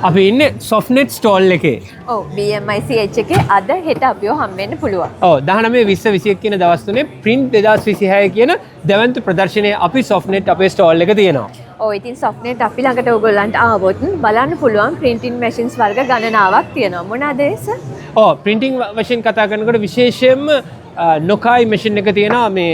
අපි ඉන්නේ Softnet stall එකේ. ඔව් BMICH එකේ අද හෙට අපිව හම් වෙන්න පුළුවන්. ඔව් 19 20 21 කියන දවස් තුනේ print 2026 කියන දැවැන්ත ප්‍රදර්ශනයේ අපි Softnet අපේ stall එක තියෙනවා. ඔව් ඉතින් Softnet අපි ළඟට ඔයගොල්ලන්ට ආවොත් බලන්න පුළුවන් printing machines වර්ග ගණනාවක් තියෙනවා. මොනවාද ඒස? ඔව් printing machine කතා කරනකොට විශේෂයෙන්ම නොකායි machine එක තියෙනවා මේ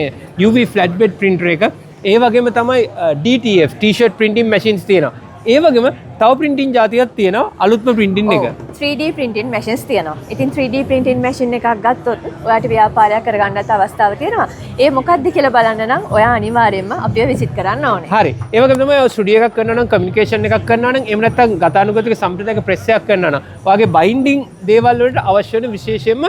UV flatbed printer එක. ඒ වගේම තමයි DTF t-shirt printing machines තියෙනවා. ඒ වගේම තව printing જાතියක් තියෙනවා අලුත්ම printing එක. 3D printing machines තියෙනවා. ඉතින් 3D printing machine එකක් ගත්තොත් ඔයාට ව්‍යාපාරයක් කරගන්නත් අවස්ථාවක් තියෙනවා. ඒ මොකක්ද කියලා බලන්න නම් ඔයා අනිවාර්යයෙන්ම අපිව විසිට් කරන්න ඕනේ. හරි. ඒ වගේම තමයි ඔය ස්ටුඩියෝ එකක් කරනවා නම් කමියුනිකේෂන් එකක් කරනවා නම් එහෙම නැත්නම් ගතානුගතික සම්ප්‍රදායික ප්‍රෙස් එකක් කරනවා නම් ඔයාගේ බයින්ඩින් දේවල් වලට අවශ්‍ය වෙන විශේෂයෙන්ම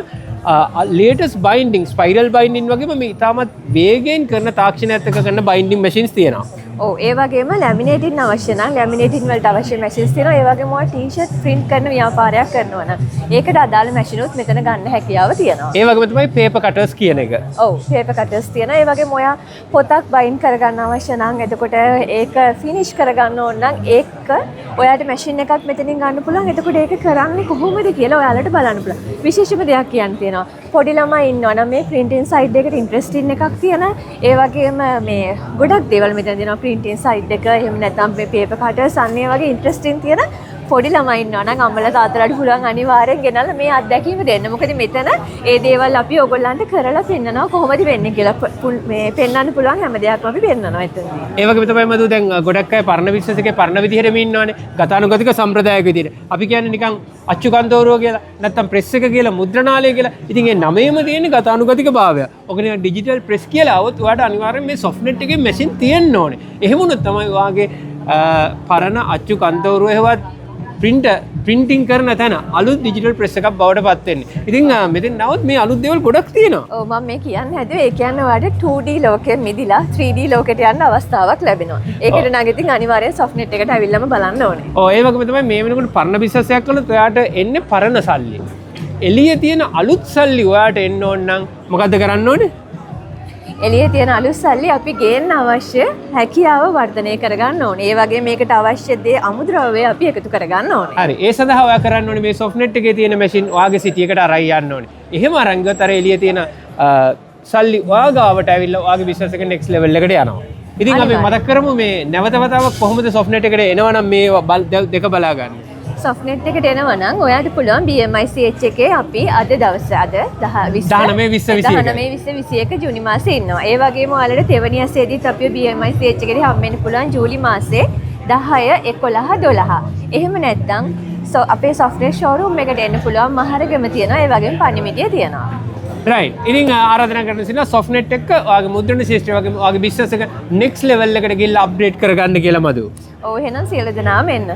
latest binding spiral binding වගේම මේ ඉතාමත් වේගයෙන් කරන තාක්ෂණයත් එක්ක කරන binding machines තියෙනවා. ඔව් ඒ වගේම ලැමිනේටින් අවශ්‍ය නම් ලැමිනේටින් වලට අවශ්‍ය මැෂින්ස් තියෙනවා. ඒ වගේම ඔය ටී-ෂර්ට් print කරන ව්‍යාපාරයක් කරනවා නම් ඒකට අදාළ මැෂින් උත් මෙතන ගන්න හැකියාව තියෙනවා. ඒ වගේම තමයි paper cutters කියන එක. ඔව් paper cutters තියෙනවා. ඒ වගේම ඔයා පොතක් බයින්ඩ් කරගන්න අවශ්‍ය නම් එතකොට ඒක ෆිනිෂ් කරගන්න ඕන නම් ඒක ඔයාට මැෂින් එකක් මෙතනින් ගන්න පුළුවන්. එතකොට ඒක කරන්නේ කොහොමද කියලා ඔයාලට බලන්න පුළුවන්. විශේෂම දෙයක් කියන්න තියෙනවා. පොඩි ළමයි ඉන්නවා නම් මේ printing side එකට ඉන්ට්‍රස්ටින් එකක් තියෙනවා. ඒ වගේම මේ ගොඩක් දේවල් මෙතන දෙනවා. printing side එක එහෙම නැත්නම් මේ paper cutters අන්නේ වගේ ඉන්ට්‍රස්ටින් තියෙන පොඩි ළමයි ඉන්නවා නම් අම්මලා තාත්තලාට පුළුවන් අනිවාර්යෙන් ගෙනල්ලා මේ අත්දැකීම දෙන්න. මොකද මෙතන ඒ දේවල් අපි ඔයගොල්ලන්ට කරලා පෙන්නනවා කොහොමද වෙන්නේ කියලා මේ පෙන්වන්න පුළුවන් හැම දෙයක්ම අපි පෙන්නනවා එතනදී. ඒ වගේම තමයි මදු දැන් ගොඩක් අය පරණ බිස්නස් එකේ පරණ විදිහටම ඉන්නවනේ. ගතානුගතික සම්ප්‍රදායක විදිහට. අපි කියන්නේ නිකන් අච්චු කන්තෝරුව කියලා නැත්නම් ප්‍රෙස් එක කියලා මුද්‍රණාලය කියලා. ඉතින් ඒ නමේම තියෙන ගතානුගතික භාවය. ඔක නිකන් ඩිජිටල් ප්‍රෙස් කියලා આવොත් ඔයාලට අනිවාර්යෙන් මේ Softnet එකේ මැෂින් තියෙන්න ඕනේ. එහෙම වුණොත් තමයි ඔයාගේ පරණ අච්චු කන්තෝරුව එහෙවත් printing කරන තැන අලුත් ඩිජිටල් ප්‍රෙස් එකක් බවට පත් වෙන්නේ. ඉතින් මෙතෙන් නවත් මේ අලුත් දේවල් ගොඩක් තියෙනවා. ඔව් මම මේ කියන්න හැදුවේ ඒ කියන්නේ ඔයාලට 2D ලෝකෙ මිදිලා 3D ලෝකෙට යන්න අවස්ථාවක් ලැබෙනවා. ඒකට නම් ඉතින් අනිවාර්යෙන් Softnet එකට ඇවිල්ලාම බලන්න ඕනේ. ඔව් ඒ වගේම තමයි මේ වෙනකොට පරණ බිස්නස් එකක් කළොත් ඔයාට එන්නේ පරණ සල්ලි. එළියේ තියෙන අලුත් සල්ලි ඔයාට එන්න ඕන නම් මොකද්ද කරන්න ඕනේ? එළියේ තියෙන අලුත් සල්ලි අපි ගේන්න අවශ්‍ය හැකියාව වර්ධනය කරගන්න ඕනේ. ඒ වගේ මේකට අවශ්‍ය දේ අමුද්‍රව්‍ය අපි එකතු කරගන්න ඕනේ. හරි. ඒ සඳහා ඔයා කරන්න ඕනේ මේ Softnet එකේ තියෙන මැෂින් ඔයාගේ සිටි එකට අරන් යන්න ඕනේ. එහෙම අරන් ගියොත් අර එළියේ තියෙන සල්ලි ඔයා ගාවට ඇවිල්ලා ඔයාගේ බිස්නස් එක next level එකට යනවා. ඉතින් අපි මතක් කරමු මේ නැවත වතාවක් කොහොමද Softnet එකට එනවනම් මේ දෙක බලා ගන්න. Softnet එකට එනවා නම් ඔයාට පුළුවන් BMICH එකේ අපි අද දවසේ අද 19/20/21 ජූනි මාසේ ඉන්නවා. ඒ වගේම ඔයාලට තෙවැනි ඇසේදීත් අපි BMICH එකට හම් වෙන්න පුළුවන් ජූලි මාසේ 10 11 12. එහෙම නැත්නම් අපේ Softnet showroom එකට එන්න පුළුවන් මහරගම තියෙනවා. ඒ වගේම පන්නිමිටිය තියෙනවා. right. ඉතින් ආරාධනා කරන සිනා Softnet එක ඔයාගේ මුද්‍රණ ශිෂ්ටය වගේම ඔයාගේ බිස්නස් එක next level එකට ගිහිල්ලා අප්ඩේට් කරගන්න කියලා මදු. ඔව් එහෙනම් සියලු දෙනාම එන්න.